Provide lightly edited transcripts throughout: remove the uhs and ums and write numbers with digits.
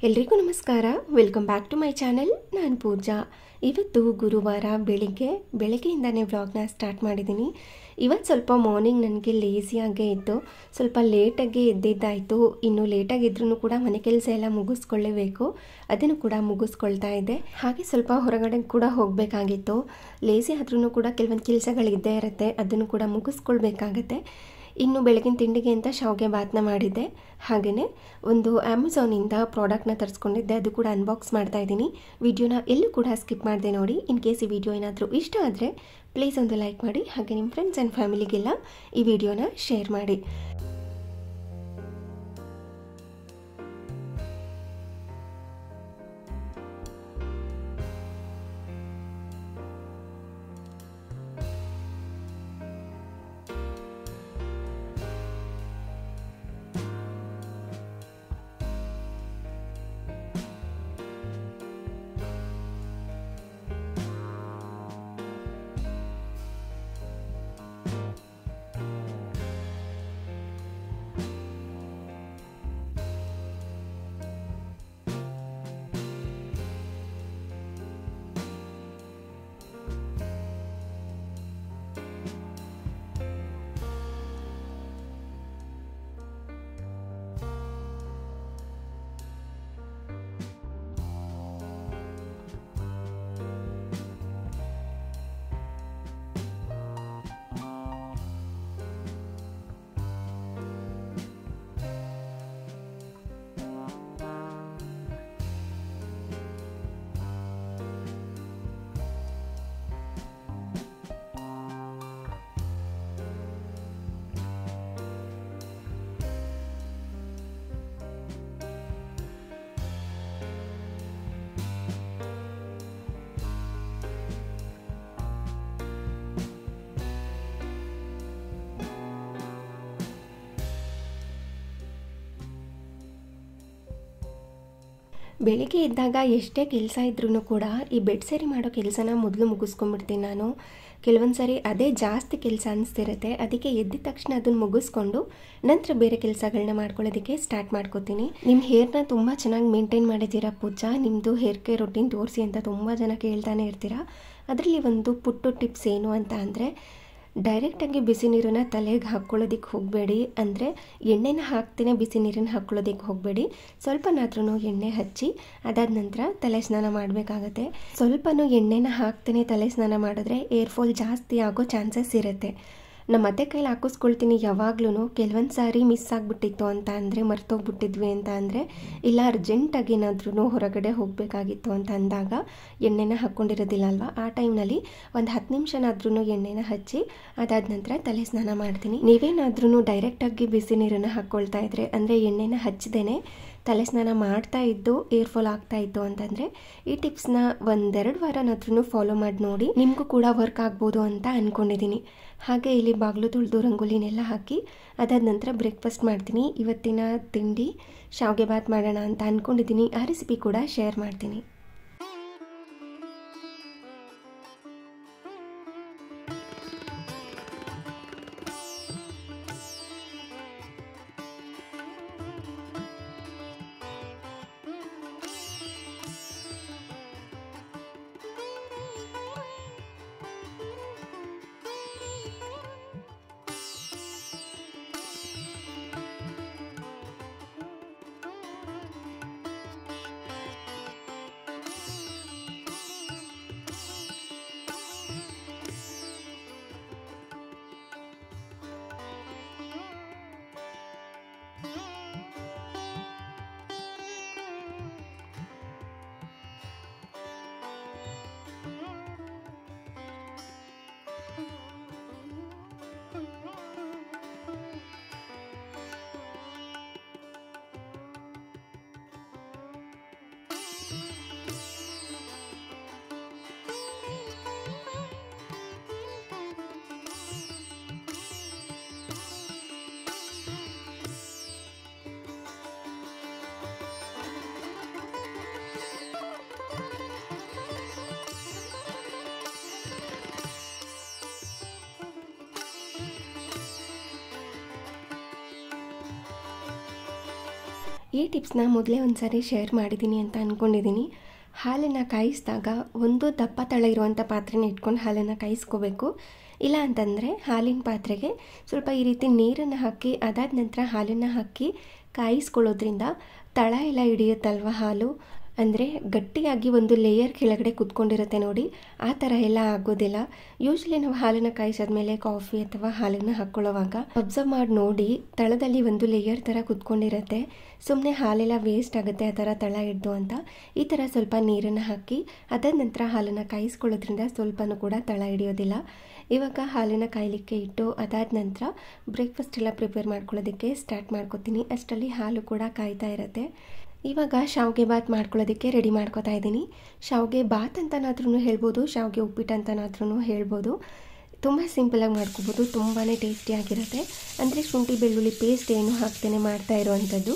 ಎಲ್ರಿಗೂ ನಮಸ್ಕಾರ. Welcome back to my channel. ನಾನು ಪೂಜಾ. ಇವತ್ತು ಗುರುವಾರ ಬೆಳಗ್ಗೆಯಿಂದನೇ ವ್ಲಾಗ್ನ ಸ್ಟಾರ್ಟ್ ಮಾಡಿದ್ದೀನಿ. ಇವತ್ತು ಸ್ವಲ್ಪ ಮಾರ್ನಿಂಗ್ ನನಗೆ ಲೇಸಿಯಾಗೇ ಇತ್ತು, ಸ್ವಲ್ಪ ಲೇಟಾಗಿ ಎದ್ದಿದ್ದಾಯಿತು. ಇನ್ನು ಲೇಟಾಗಿ ಇದ್ರೂ ಕೂಡ ಮನೆ ಕೆಲಸ ಎಲ್ಲ ಮುಗಿಸ್ಕೊಳ್ಳೇಬೇಕು, ಅದನ್ನು ಕೂಡ ಮುಗಿಸ್ಕೊಳ್ತಾ ಇದ್ದೆ. ಹಾಗೆ ಸ್ವಲ್ಪ ಹೊರಗಡೆ ಕೂಡ ಹೋಗಬೇಕಾಗಿತ್ತು. ಲೇಸಿ ಆದ್ರೂ ಕೂಡ ಕೆಲವೊಂದು ಕೆಲಸಗಳಿದ್ದೇ ಇರುತ್ತೆ, ಅದನ್ನು ಕೂಡ ಮುಗಿಸ್ಕೊಳ್ಬೇಕಾಗತ್ತೆ. ಇನ್ನು ಬೆಳಗಿನ ತಿಂಡಿಗೆ ಅಂತ ಶಾವಿಗೆ ಬಾತ್ನ ಮಾಡಿದ್ದೆ. ಹಾಗೆಯೇ ಒಂದು ಅಮೆಝಾನಿಂದ ಪ್ರಾಡಕ್ಟ್ನ ತರಿಸ್ಕೊಂಡಿದ್ದೆ, ಅದು ಕೂಡ ಅನ್ಬಾಕ್ಸ್ ಮಾಡ್ತಾ ಇದ್ದೀನಿ. ವಿಡಿಯೋನ ಎಲ್ಲೂ ಕೂಡ ಸ್ಕಿಪ್ ಮಾಡಿದೆ ನೋಡಿ. ಇನ್ ಕೇಸ್ ಈ ವಿಡಿಯೋ ಏನಾದರೂ ಇಷ್ಟ ಆದರೆ ಪ್ಲೀಸ್ ಒಂದು ಲೈಕ್ ಮಾಡಿ, ಹಾಗೆ ನಿಮ್ಮ ಫ್ರೆಂಡ್ಸ್ ಆ್ಯಂಡ್ ಫ್ಯಾಮಿಲಿಗೆಲ್ಲ ಈ ವಿಡಿಯೋನ ಶೇರ್ ಮಾಡಿ. ಬೆಳಿಗ್ಗೆ ಇದ್ದಾಗ ಎಷ್ಟೇ ಕೆಲಸ ಇದ್ರೂ ಕೂಡ ಈ ಬೆಡ್ ಸರಿ ಮಾಡೋ ಕೆಲಸನ ಮೊದಲು ಮುಗಿಸ್ಕೊಂಡ್ಬಿಡ್ತೀನಿ ನಾನು. ಕೆಲವೊಂದು ಸಾರಿ ಅದೇ ಜಾಸ್ತಿ ಕೆಲಸ ಅನಿಸ್ತಿರುತ್ತೆ, ಅದಕ್ಕೆ ಎದ್ದಿದ ತಕ್ಷಣ ಅದನ್ನು ಮುಗಿಸ್ಕೊಂಡು ನಂತರ ಬೇರೆ ಕೆಲಸಗಳನ್ನ ಮಾಡ್ಕೊಳ್ಳೋದಕ್ಕೆ ಸ್ಟಾರ್ಟ್ ಮಾಡ್ಕೋತೀನಿ. ನಿಮ್ಮ ಹೇರ್ನ ತುಂಬ ಚೆನ್ನಾಗಿ ಮೇಂಟೈನ್ ಮಾಡಿದ್ದೀರಾ ಪೂಜಾ, ನಿಮ್ಮದು ಹೇರ್ ಕೇರ್ ರೊಟೀನ್ ತೋರಿಸಿ ಅಂತ ತುಂಬ ಜನ ಕೇಳ್ತಾನೆ ಇರ್ತೀರಾ. ಅದರಲ್ಲಿ ಒಂದು ಪುಟ್ಟು ಟಿಪ್ಸ್ ಏನು ಅಂತ ಅಂದರೆ, ಡೈರೆಕ್ಟಾಗಿ ಬಿಸಿ ನೀರನ್ನು ತಲೆಗೆ ಹಾಕ್ಕೊಳ್ಳೋದಕ್ಕೆ ಹೋಗಬೇಡಿ. ಅಂದರೆ ಎಣ್ಣೆನ ಹಾಕ್ತೇನೆ ಬಿಸಿ ನೀರನ್ನು ಹಾಕ್ಕೊಳ್ಳೋದಕ್ಕೆ ಹೋಗಬೇಡಿ. ಸ್ವಲ್ಪನಾದ್ರೂ ಎಣ್ಣೆ ಹಚ್ಚಿ ಅದಾದ ನಂತರ ತಲೆ ಸ್ನಾನ ಮಾಡಬೇಕಾಗತ್ತೆ. ಸ್ವಲ್ಪನೂ ಎಣ್ಣೆನ ಹಾಕ್ತೇನೆ ತಲೆ ಸ್ನಾನ ಮಾಡಿದ್ರೆ ಏರ್ ಫಾಲ್ ಜಾಸ್ತಿ ಆಗೋ ಚಾನ್ಸಸ್ ಇರುತ್ತೆ. ನಮ್ಮ ಅತ್ತೆ ಕೈಲಿ ಹಾಕಿಸ್ಕೊಳ್ತೀನಿ ಯಾವಾಗ್ಲೂ. ಕೆಲವೊಂದು ಸಾರಿ ಮಿಸ್ ಆಗಿಬಿಟ್ಟಿತ್ತು ಅಂತ ಅಂದರೆ, ಮರ್ತೋಗ್ಬಿಟ್ಟಿದ್ವಿ ಅಂತ ಅಂದರೆ, ಇಲ್ಲ ಅರ್ಜೆಂಟಾಗಿ ಏನಾದ್ರೂ ಹೊರಗಡೆ ಹೋಗಬೇಕಾಗಿತ್ತು ಅಂತ ಅಂದಾಗ ಎಣ್ಣೆನ ಹಾಕ್ಕೊಂಡಿರೋದಿಲ್ಲ ಅಲ್ವಾ, ಆ ಟೈಮ್ನಲ್ಲಿ ಒಂದು 10 ನಿಮಿಷನಾದ್ರೂ ಎಣ್ಣೆನ ಹಚ್ಚಿ ಅದಾದ ನಂತರ ತಲೆ ಸ್ನಾನ ಮಾಡ್ತೀನಿ. ನೀವೇನಾದ್ರೂ ಡೈರೆಕ್ಟಾಗಿ ಬಿಸಿ ನೀರನ್ನು ಹಾಕ್ಕೊಳ್ತಾ ಇದ್ರೆ, ಅಂದರೆ ಎಣ್ಣೆನ ಹಚ್ಚದೇನೆ ತಲೆ ಸ್ನಾನ ಮಾಡ್ತಾ ಇದ್ದು ಏರ್ ಫಾಲ್ ಆಗ್ತಾ ಇತ್ತು ಅಂತಂದರೆ ಈ ಟಿಪ್ಸ್ನ 1-2 ವಾರನಾದ್ರೂ ಫಾಲೋ ಮಾಡಿ ನೋಡಿ, ನಿಮಗೂ ಕೂಡ ವರ್ಕ್ ಆಗ್ಬೋದು ಅಂತ ಅಂದ್ಕೊಂಡಿದ್ದೀನಿ. ಹಾಗೆ ಇಲ್ಲಿ ಬಾಗಿಲು ತೊಳೆದು ರಂಗೋಲಿನೆಲ್ಲ ಹಾಕಿ ಅದಾದ ನಂತರ ಬ್ರೇಕ್ಫಾಸ್ಟ್ ಮಾಡ್ತೀನಿ. ಇವತ್ತಿನ ತಿಂಡಿ ಶಾವಿಗೆ ಬಾತ್ ಮಾಡೋಣ ಅಂತ ಅಂದ್ಕೊಂಡಿದ್ದೀನಿ. ಆ ರೆಸಿಪಿ ಕೂಡ ಶೇರ್ ಮಾಡ್ತೀನಿ. ಈ ಟಿಪ್ಸ್ನ ಮೊದಲೇ ಒಂದು ಸಾರಿ ಶೇರ್ ಮಾಡಿದ್ದೀನಿ ಅಂತ ಅಂದ್ಕೊಂಡಿದ್ದೀನಿ. ಹಾಲನ್ನು ಕಾಯಿಸಿದಾಗ ಒಂದು ದಪ್ಪ ತಳ ಇರುವಂಥ ಪಾತ್ರೆನ ಇಟ್ಕೊಂಡು ಹಾಲನ್ನು ಕಾಯಿಸ್ಕೋಬೇಕು. ಇಲ್ಲ ಅಂತಂದರೆ ಹಾಲಿನ ಪಾತ್ರೆಗೆ ಸ್ವಲ್ಪ ಈ ರೀತಿ ನೀರನ್ನು ಹಾಕಿ ಅದಾದ ನಂತರ ಹಾಲನ್ನು ಹಾಕಿ ಕಾಯಿಸ್ಕೊಳ್ಳೋದ್ರಿಂದ ತಳ ಎಲ್ಲ ಹಿಡಿಯುತ್ತಲ್ವ ಹಾಲು, ಅಂದರೆ ಗಟ್ಟಿಯಾಗಿ ಒಂದು ಲೇಯರ್ ಕೆಳಗಡೆ ಕುತ್ಕೊಂಡಿರುತ್ತೆ ನೋಡಿ, ಆ ಥರ ಎಲ್ಲ ಆಗೋದಿಲ್ಲ. ಯೂಶ್ವಲಿ ನಾವು ಹಾಲನ್ನು ಕಾಯಿಸಾದ್ಮೇಲೆ ಕಾಫಿ ಅಥವಾ ಹಾಲನ್ನು ಹಾಕ್ಕೊಳ್ಳೋವಾಗ ಅಬ್ಸರ್ವ್ ಮಾಡಿ ನೋಡಿ, ತಳದಲ್ಲಿ ಒಂದು ಲೇಯರ್ ಥರ ಕುತ್ಕೊಂಡಿರುತ್ತೆ. ಸುಮ್ಮನೆ ಹಾಲೆಲ್ಲ ವೇಸ್ಟ್ ಆಗುತ್ತೆ ಆ ಥರ ತಳ ಹಿಡ್ದು ಅಂತ. ಈ ಥರ ಸ್ವಲ್ಪ ನೀರನ್ನು ಹಾಕಿ ಅದಾದ ನಂತರ ಹಾಲನ್ನು ಕಾಯಿಸ್ಕೊಳ್ಳೋದ್ರಿಂದ ಸ್ವಲ್ಪನೂ ಕೂಡ ತಳ ಹಿಡಿಯೋದಿಲ್ಲ. ಇವಾಗ ಹಾಲನ್ನು ಕಾಯಲಿಕ್ಕೆ ಇಟ್ಟು ಅದಾದ ನಂತರ ಬ್ರೇಕ್ಫಾಸ್ಟ್ ಎಲ್ಲ ಪ್ರಿಪೇರ್ ಮಾಡ್ಕೊಳ್ಳೋದಕ್ಕೆ ಸ್ಟಾರ್ಟ್ ಮಾಡ್ಕೊತೀನಿ. ಅಷ್ಟರಲ್ಲಿ ಹಾಲು ಕೂಡ ಕಾಯ್ತಾ ಇರುತ್ತೆ. ಇವಾಗ ಶಾವಿಗೆ ಬಾತ್ ಮಾಡ್ಕೊಳ್ಳೋದಕ್ಕೆ ರೆಡಿ ಮಾಡ್ಕೊತಾ ಇದ್ದೀನಿ. ಶಾವಿಗೆ ಬಾತ್ ಅಂತನಾದ್ರೂ ಹೇಳ್ಬೋದು, ಶಾವಿಗೆ ಉಪ್ಪಿಟ್ಟು ಅಂತನಾದ್ರೂ ಹೇಳ್ಬೋದು. ತುಂಬ ಸಿಂಪಲಾಗಿ ಮಾಡ್ಕೋಬೋದು, ತುಂಬಾ ಟೇಸ್ಟಿಯಾಗಿರುತ್ತೆ. ಅಂದರೆ ಶುಂಠಿ ಬೆಳ್ಳುಳ್ಳಿ ಪೇಸ್ಟ್ ಏನು ಹಾಕ್ತೇನೆ ಮಾಡ್ತಾ ಇರೋವಂಥದ್ದು.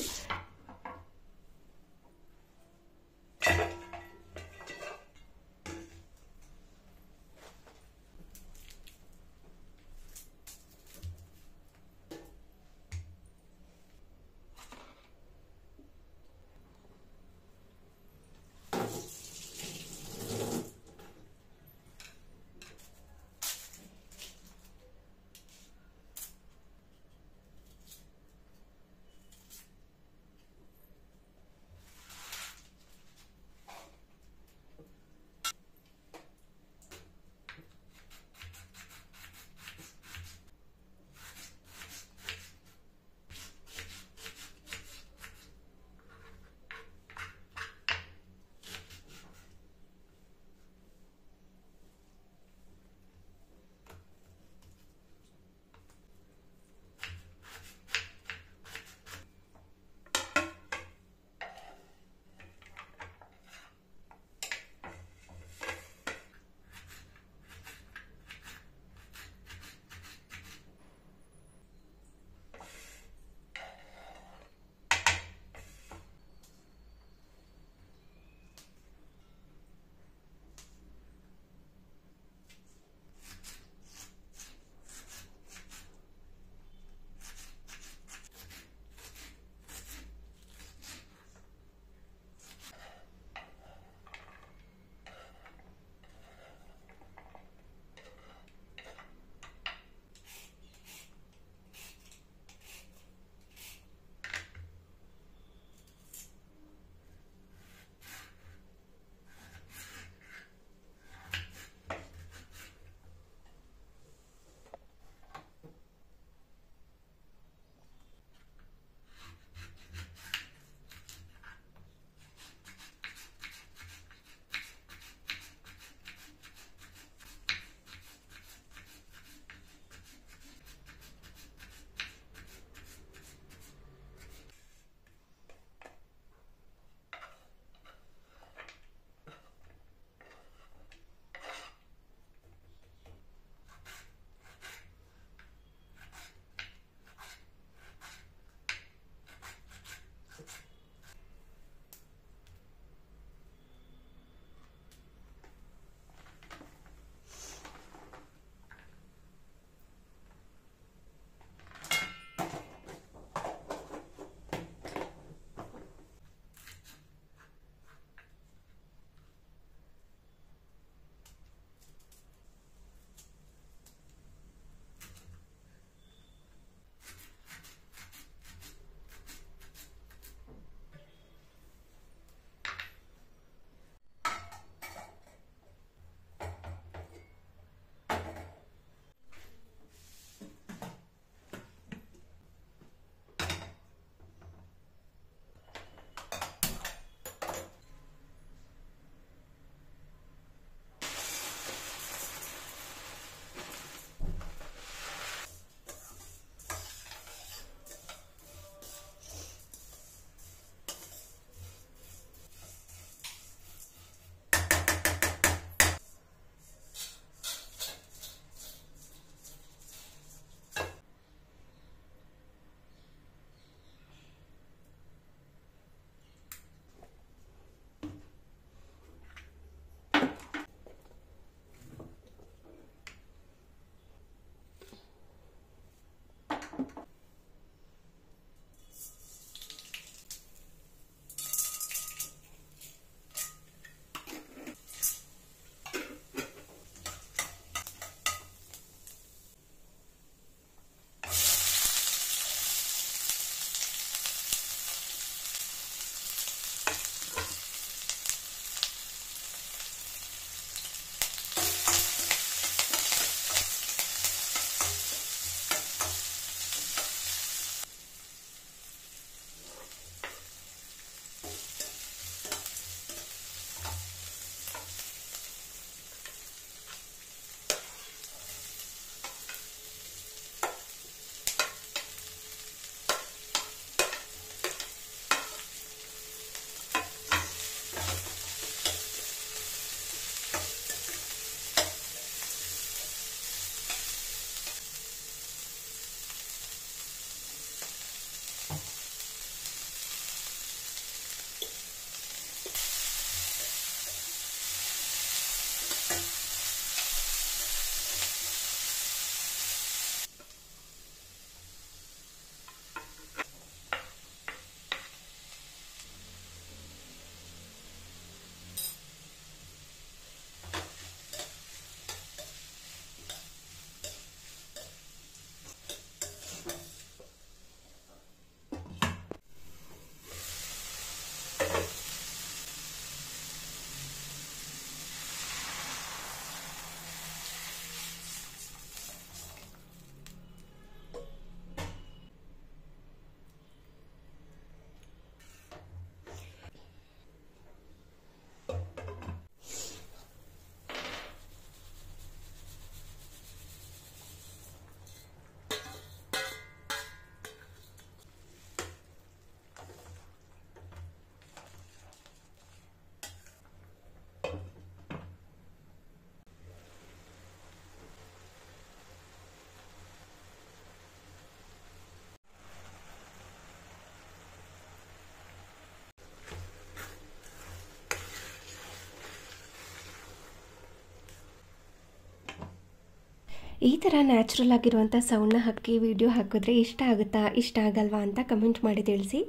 ಈ ಥರ ನ್ಯಾಚುರಲ್ ಆಗಿರುವಂಥ ಸೌಂಡ್ನ ಹಾಕಿ ವಿಡಿಯೋ ಹಾಕಿದ್ರೆ ಇಷ್ಟ ಆಗುತ್ತಾ ಇಷ್ಟ ಆಗಲ್ವಾ ಅಂತ ಕಮೆಂಟ್ ಮಾಡಿ ತಿಳಿಸಿ.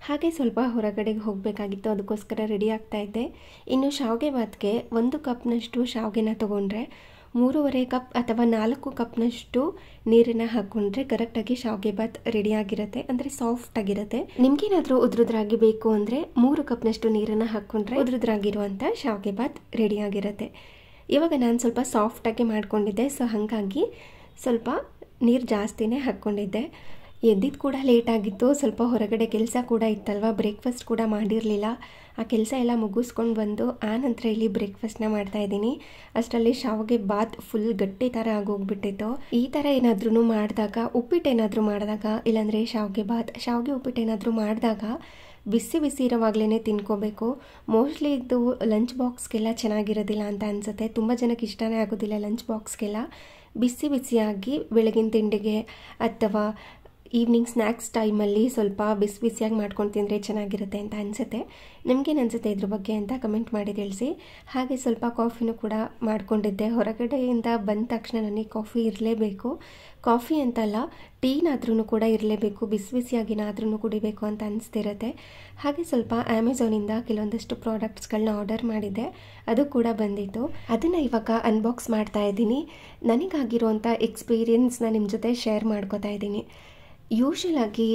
ಹಾಗೆ ಸ್ವಲ್ಪ ಹೊರಗಡೆಗೆ ಹೋಗಬೇಕಾಗಿತ್ತು, ಅದಕ್ಕೋಸ್ಕರ ರೆಡಿ ಆಗ್ತಾ ಇದ್ದೆ. ಇನ್ನು ಶಾವಿಗೆ ಬಾತ್ಗೆ 1 ಕಪ್ನಷ್ಟು ಶಾವಿಗೆನ ತೊಗೊಂಡ್ರೆ 3.5 ಕಪ್ ಅಥವಾ 4 ಕಪ್ನಷ್ಟು ನೀರನ್ನು ಹಾಕ್ಕೊಂಡ್ರೆ ಕರೆಕ್ಟಾಗಿ ಶಾವಿಗೆ ಬಾತ್ ರೆಡಿಯಾಗಿರುತ್ತೆ, ಅಂದರೆ ಸಾಫ್ಟಾಗಿರುತ್ತೆ. ನಿಮ್ಗೇನಾದರೂ ಉದ್ರುದ್ರಾಗಿ ಬೇಕು ಅಂದರೆ 3 ಕಪ್ನಷ್ಟು ನೀರನ್ನು ಹಾಕ್ಕೊಂಡ್ರೆ ಉದ್ರುದ್ರಾಗಿರುವಂಥ ಶಾವಿಗೆ ಬಾತ್ ರೆಡಿಯಾಗಿರುತ್ತೆ. ಇವಾಗ ನಾನು ಸ್ವಲ್ಪ ಸಾಫ್ಟಾಗಿ ಮಾಡ್ಕೊಂಡಿದ್ದೆ, ಸೊ ಹಾಗಾಗಿ ಸ್ವಲ್ಪ ನೀರು ಜಾಸ್ತಿನೇ ಹಾಕ್ಕೊಂಡಿದ್ದೆ. ಎದ್ದಿದ್ದು ಕೂಡ ಲೇಟ್ ಆಗಿತ್ತು, ಸ್ವಲ್ಪ ಹೊರಗಡೆ ಕೆಲಸ ಕೂಡ ಇತ್ತಲ್ವ, ಬ್ರೇಕ್ಫಾಸ್ಟ್ ಕೂಡ ಮಾಡಿರಲಿಲ್ಲ. ಆ ಕೆಲಸ ಎಲ್ಲ ಮುಗಿಸ್ಕೊಂಡು ಬಂದು ಆ ನಂತರ ಇಲ್ಲಿ ಬ್ರೇಕ್ಫಾಸ್ಟ್ನ ಮಾಡ್ತಾಯಿದ್ದೀನಿ. ಅಷ್ಟರಲ್ಲಿ ಶಾವಿಗೆ ಬಾತ್ ಫುಲ್ ಗಟ್ಟಿ ಥರ ಆಗೋಗ್ಬಿಟ್ಟಿತ್ತು. ಈ ಥರ ಏನಾದ್ರೂ ಮಾಡಿದಾಗ, ಉಪ್ಪಿಟ್ಟು ಏನಾದರೂ ಮಾಡಿದಾಗ, ಇಲ್ಲಾಂದರೆ ಶಾವಿಗೆ ಬಾತ್, ಶಾವಿಗೆ ಉಪ್ಪಿಟ್ಟು ಏನಾದರೂ ಮಾಡಿದಾಗ ಬಿಸಿ ಬಿಸಿ ಇರೋವಾಗಲೇ ತಿನ್ಕೋಬೇಕು. ಮೋಸ್ಟ್ಲಿ ಇದು ಲಂಚ್ ಬಾಕ್ಸ್ಗೆಲ್ಲ ಚೆನ್ನಾಗಿರೋದಿಲ್ಲ ಅಂತ ಅನಿಸುತ್ತೆ. ತುಂಬ ಜನಕ್ಕೆ ಇಷ್ಟನೇ ಆಗೋದಿಲ್ಲ ಲಂಚ್ ಬಾಕ್ಸ್ಗೆಲ್ಲ. ಬಿಸಿ ಬಿಸಿಯಾಗಿ ಬೆಳಗಿನ ತಿಂಡಿಗೆ ಅಥವಾ ಈವ್ನಿಂಗ್ ಸ್ನ್ಯಾಕ್ಸ್ ಟೈಮಲ್ಲಿ ಸ್ವಲ್ಪ ಬಿಸಿ ಬಿಸಿಯಾಗಿ ಮಾಡ್ಕೊಂಡು ತಿಂದರೆ ಚೆನ್ನಾಗಿರುತ್ತೆ ಅಂತ ಅನಿಸುತ್ತೆ. ನಿಮಗೇನು ಅನಿಸುತ್ತೆ ಇದ್ರ ಬಗ್ಗೆ ಅಂತ ಕಮೆಂಟ್ ಮಾಡಿ ತಿಳಿಸಿ. ಹಾಗೆ ಸ್ವಲ್ಪ ಕಾಫಿನೂ ಕೂಡ ಮಾಡ್ಕೊಂಡಿದ್ದೆ. ಹೊರಗಡೆಯಿಂದ ಬಂದ ತಕ್ಷಣ ನನಗೆ ಕಾಫಿ ಇರಲೇಬೇಕು. ಕಾಫಿ ಅಂತಲ್ಲ, ಟೀನಾದ್ರೂ ಕೂಡ ಇರಲೇಬೇಕು, ಬಿಸಿ ಬಿಸಿಯಾಗಿನಾದ್ರೂ ಕುಡಿಬೇಕು ಅಂತ ಅನಿಸ್ತಿರುತ್ತೆ. ಹಾಗೆ ಸ್ವಲ್ಪ ಅಮೆಝಾನಿಂದ ಕೆಲವೊಂದಷ್ಟು ಪ್ರಾಡಕ್ಟ್ಸ್ಗಳನ್ನ ಆರ್ಡರ್ ಮಾಡಿದ್ದೆ, ಅದು ಕೂಡ ಬಂದಿತ್ತು. ಅದನ್ನು ಇವಾಗ ಅನ್ಬಾಕ್ಸ್ ಮಾಡ್ತಾ ಇದ್ದೀನಿ. ನನಗಾಗಿರುವಂಥ ಎಕ್ಸ್ಪೀರಿಯನ್ಸ್ನ ನಿಮ್ಮ ಜೊತೆ ಶೇರ್ ಮಾಡ್ಕೋತಾ ಇದ್ದೀನಿ. ಯೂಶ್ವಲಾಗಿ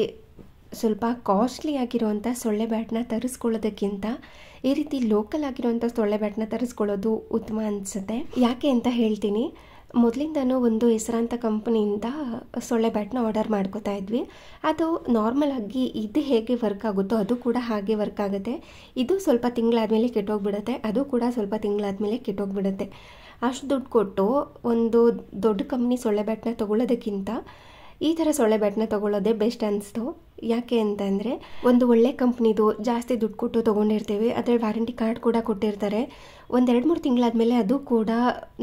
ಸ್ವಲ್ಪ ಕಾಸ್ಟ್ಲಿ ಆಗಿರುವಂಥ ಸೊಳ್ಳೆ ಬ್ಯಾಟ್ನ ತರಿಸ್ಕೊಳ್ಳೋದಕ್ಕಿಂತ ಈ ರೀತಿ ಲೋಕಲ್ ಆಗಿರುವಂಥ ಸೊಳ್ಳೆ ಬ್ಯಾಟ್ನ ತರಿಸ್ಕೊಳ್ಳೋದು ಉತ್ತಮ ಅನಿಸುತ್ತೆ. ಯಾಕೆ ಅಂತ ಹೇಳ್ತೀನಿ. ಮೊದಲಿಂದನೂ ಒಂದು ಹೆಸರಾಂತ ಕಂಪನಿಯಿಂದ ಸೊಳ್ಳೆ ಬ್ಯಾಟ್ನ ಆರ್ಡರ್ ಮಾಡ್ಕೋತಾ ಇದ್ವಿ. ಅದು ನಾರ್ಮಲ್ ಆಗಿ ಇದು ಹೇಗೆ ವರ್ಕ್ ಆಗುತ್ತೋ ಅದು ಕೂಡ ಹಾಗೆ ವರ್ಕ್ ಆಗುತ್ತೆ. ಇದು ಸ್ವಲ್ಪ ತಿಂಗಳಾದಮೇಲೆ ಕೆಟ್ಟೋಗ್ಬಿಡುತ್ತೆ, ಅದು ಕೂಡ ಸ್ವಲ್ಪ ತಿಂಗಳಾದಮೇಲೆ ಕೆಟ್ಟೋಗ್ಬಿಡುತ್ತೆ. ಅಷ್ಟು ದುಡ್ಡು ಕೊಟ್ಟು ಒಂದು ದೊಡ್ಡ ಕಂಪ್ನಿ ಸೊಳ್ಳೆ ಬ್ಯಾಟ್ನ ತೊಗೊಳ್ಳೋದಕ್ಕಿಂತ ಈ ಥರ ಸೊಳ್ಳೆ ಬ್ಯಾಟ್ನ ತೊಗೊಳ್ಳೋದೇ ಬೆಸ್ಟ್ ಅನಿಸ್ತು. ಯಾಕೆ ಅಂತಂದರೆ ಒಂದು ಒಳ್ಳೆ ಕಂಪ್ನಿದು ಜಾಸ್ತಿ ದುಡ್ಡು ಕೊಟ್ಟು ತೊಗೊಂಡಿರ್ತೀವಿ, ಅದರಲ್ಲಿ ವಾರಂಟಿ ಕಾರ್ಡ್ ಕೂಡ ಕೊಟ್ಟಿರ್ತಾರೆ. 1-2-3 ತಿಂಗಳಾದಮೇಲೆ ಅದು ಕೂಡ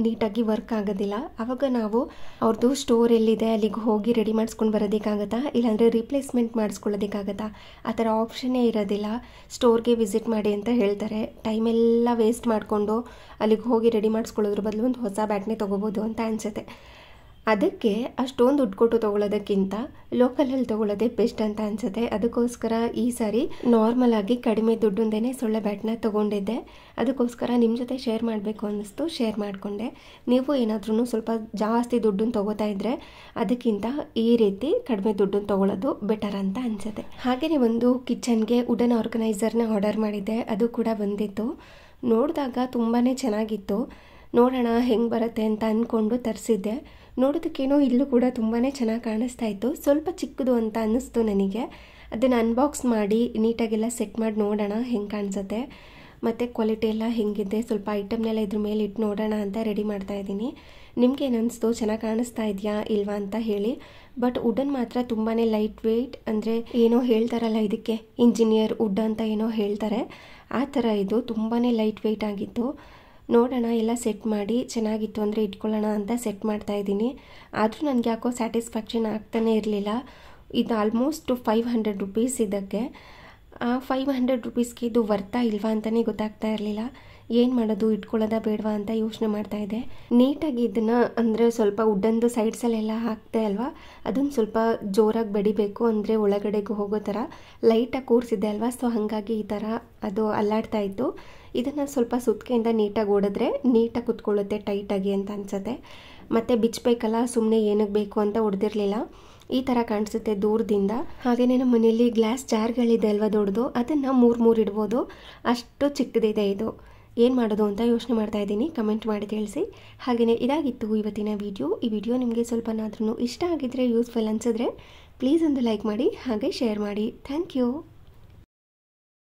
ನೀಟಾಗಿ ವರ್ಕ್ ಆಗೋದಿಲ್ಲ. ಆವಾಗ ನಾವು ಅವ್ರದ್ದು ಸ್ಟೋರ್ ಎಲ್ಲಿದೆ ಅಲ್ಲಿಗೆ ಹೋಗಿ ರೆಡಿ ಮಾಡಿಸ್ಕೊಂಡು ಬರೋದಕ್ಕಾಗತ್ತಾ, ಇಲ್ಲಾಂದರೆ ರೀಪ್ಲೇಸ್ಮೆಂಟ್ ಮಾಡಿಸ್ಕೊಳ್ಳೋದಕ್ಕಾಗತ್ತಾ, ಆ ಥರ ಆಪ್ಷನ್ನೇ ಇರೋದಿಲ್ಲ. ಸ್ಟೋರ್ಗೆ ವಿಸಿಟ್ ಮಾಡಿ ಅಂತ ಹೇಳ್ತಾರೆ. ಟೈಮೆಲ್ಲ ವೇಸ್ಟ್ ಮಾಡಿಕೊಂಡು ಅಲ್ಲಿಗೆ ಹೋಗಿ ರೆಡಿ ಮಾಡಿಸ್ಕೊಳ್ಳೋದ್ರ ಬದಲು ಒಂದು ಹೊಸ ಬ್ಯಾಟ್ನೇ ತೊಗೋಬೋದು ಅಂತ ಅನಿಸುತ್ತೆ. ಅದಕ್ಕೆ ಅಷ್ಟೊಂದು ದುಡ್ಡು ಕೊಟ್ಟು ತೊಗೊಳ್ಳೋದಕ್ಕಿಂತ ಲೋಕಲಲ್ಲಿ ತೊಗೊಳ್ಳೋದೇ ಬೆಸ್ಟ್ ಅಂತ ಅನಿಸುತ್ತೆ. ಅದಕ್ಕೋಸ್ಕರ ಈ ಸಾರಿ ನಾರ್ಮಲ್ ಆಗಿ ಕಡಿಮೆ ದುಡ್ಡಿಂದೇ ಸೊಳ್ಳೆ ಬ್ಯಾಟ್ನ ತೊಗೊಂಡಿದ್ದೆ. ಅದಕ್ಕೋಸ್ಕರ ನಿಮ್ಮ ಜೊತೆ ಶೇರ್ ಮಾಡಬೇಕು ಅನ್ನಿಸ್ತು, ಶೇರ್ ಮಾಡಿಕೊಂಡೆ. ನೀವು ಏನಾದ್ರೂ ಸ್ವಲ್ಪ ಜಾಸ್ತಿ ದುಡ್ಡನ್ನು ತೊಗೋತಾ ಇದ್ದರೆ ಅದಕ್ಕಿಂತ ಈ ರೀತಿ ಕಡಿಮೆ ದುಡ್ಡನ್ನು ತೊಗೊಳ್ಳೋದು ಬೆಟರ್ ಅಂತ ಅನಿಸುತ್ತೆ. ಹಾಗೆಯೇ ಒಂದು ಕಿಚನ್ಗೆ ವುಡನ್ ಆರ್ಗನೈಸರ್ನ ಆರ್ಡರ್ ಮಾಡಿದ್ದೆ, ಅದು ಕೂಡ ಬಂದಿತ್ತು. ನೋಡಿದಾಗ ತುಂಬಾ ಚೆನ್ನಾಗಿತ್ತು. ನೋಡೋಣ ಹೆಂಗೆ ಬರುತ್ತೆ ಅಂತ ಅಂದ್ಕೊಂಡು ತರಿಸಿದ್ದೆ. ನೋಡೋದಕ್ಕೇನೋ ಇಲ್ಲೂ ಕೂಡ ತುಂಬಾ ಚೆನ್ನಾಗಿ ಕಾಣಿಸ್ತಾ ಇತ್ತು. ಸ್ವಲ್ಪ ಚಿಕ್ಕದು ಅಂತ ಅನ್ನಿಸ್ತು ನನಗೆ. ಅದನ್ನು ಅನ್ಬಾಕ್ಸ್ ಮಾಡಿ ನೀಟಾಗೆಲ್ಲ ಸೆಟ್ ಮಾಡಿ ನೋಡೋಣ ಹೆಂಗೆ ಕಾಣಿಸುತ್ತೆ ಮತ್ತು ಕ್ವಾಲಿಟಿ ಎಲ್ಲ ಹೆಂಗಿದೆ, ಸ್ವಲ್ಪ ಐಟಮ್ನೆಲ್ಲ ಇದ್ರ ಮೇಲೆ ಇಟ್ಟು ನೋಡೋಣ ಅಂತ ರೆಡಿ ಮಾಡ್ತಾಯಿದ್ದೀನಿ. ನಿಮ್ಗೇನು ಅನಿಸ್ತು, ಚೆನ್ನಾಗಿ ಕಾಣಿಸ್ತಾ ಇದೆಯಾ ಇಲ್ವಾ ಅಂತ ಹೇಳಿ. ಬಟ್ ವುಡನ್ ಮಾತ್ರ ತುಂಬಾ ಲೈಟ್ ವೆಯ್ಟ್, ಅಂದರೆ ಏನೋ ಹೇಳ್ತಾರಲ್ಲ ಇದಕ್ಕೆ ಇಂಜಿನಿಯರ್ ವುಡ್ ಅಂತ ಏನೋ ಹೇಳ್ತಾರೆ, ಆ ಥರ ಇದು ತುಂಬಾ ಲೈಟ್ ವೆಯ್ಟ್ ಆಗಿತ್ತು. ನೋಡೋಣ ಎಲ್ಲ ಸೆಟ್ ಮಾಡಿ ಚೆನ್ನಾಗಿತ್ತು ಅಂದರೆ ಇಟ್ಕೊಳ್ಳೋಣ ಅಂತ ಸೆಟ್ ಮಾಡ್ತಾಯಿದ್ದೀನಿ. ಆದರೂ ನನಗೆ ಯಾಕೋ ಸ್ಯಾಟಿಸ್ಫ್ಯಾಕ್ಷನ್ ಆಗ್ತಾನೇ ಇರಲಿಲ್ಲ. ಇದು ಆಲ್ಮೋಸ್ಟ್ 500 ರುಪೀಸ್ ಇದಕ್ಕೆ. 500 ರುಪೀಸ್ಗೆ ಇದು ವರ್ತಾ ಇಲ್ವಾ ಅಂತಲೇ ಗೊತ್ತಾಗ್ತಾ ಇರಲಿಲ್ಲ. ಏನು ಮಾಡೋದು, ಇಟ್ಕೊಳ್ಳೋದಾ ಬೇಡವಾ ಅಂತ ಯೋಚನೆ ಮಾಡ್ತಾಯಿದ್ದೆ. ನೀಟಾಗಿ ಇದನ್ನು ಅಂದರೆ ಸ್ವಲ್ಪ ವುಡ್ಡಂದು ಸೈಡ್ಸಲ್ಲೆಲ್ಲ ಹಾಕ್ತೆ ಅಲ್ವಾ, ಅದನ್ನು ಸ್ವಲ್ಪ ಜೋರಾಗಿ ಬಡಿಬೇಕು, ಅಂದರೆ ಒಳಗಡೆಗೂ ಹೋಗೋ ಥರ ಲೈಟಾಗಿ ಕೂರಿಸಿದ್ದೆ ಅಲ್ವಾ, ಸೊ ಹಾಗಾಗಿ ಈ ಥರ ಅದು ಅಲ್ಲಾಡ್ತಾ ಇತ್ತು. ಇದನ್ನು ಸ್ವಲ್ಪ ಸುತ್ತಿಗೆಯಿಂದ ನೀಟಾಗಿ ಓಡಿದ್ರೆ ನೀಟಾಗಿ ಕುತ್ಕೊಳ್ಳುತ್ತೆ ಟೈಟಾಗಿ ಅಂತ ಅನಿಸುತ್ತೆ. ಮತ್ತು ಬಿಚ್ಚಬೇಕಲ್ಲ, ಸುಮ್ಮನೆ ಏನಕ್ಕೆ ಬೇಕು ಅಂತ ಹೊಡೆದಿರಲಿಲ್ಲ. ಈ ಥರ ಕಾಣಿಸುತ್ತೆ ದೂರದಿಂದ. ಹಾಗೆಯೇ ನಮ್ಮ ಮನೆಯಲ್ಲಿ ಗ್ಲಾಸ್ ಜಾರ್ಗಳಿದೆ ಅಲ್ವಾ ದೊಡ್ಡದು, ಅದನ್ನು 3 ಇಡ್ಬೋದು, ಅಷ್ಟು ಚಿಕ್ಕದಿದೆ ಇದು. ಏನು ಮಾಡೋದು ಅಂತ ಯೋಚನೆ ಮಾಡ್ತಾ ಇದ್ದೀನಿ, ಕಮೆಂಟ್ ಮಾಡಿ ತಿಳಿಸಿ. ಹಾಗೆಯೇ ಇದಾಗಿತ್ತು ಇವತ್ತಿನ ವಿಡಿಯೋ. ಈ ವಿಡಿಯೋ ನಿಮಗೆ ಸ್ವಲ್ಪನಾದ್ರೂ ಇಷ್ಟ ಆಗಿದ್ದರೆ, ಯೂಸ್ಫುಲ್ ಅನಿಸಿದ್ರೆ ಪ್ಲೀಸ್ ಒಂದು ಲೈಕ್ ಮಾಡಿ, ಹಾಗೆ ಶೇರ್ ಮಾಡಿ. Thank you.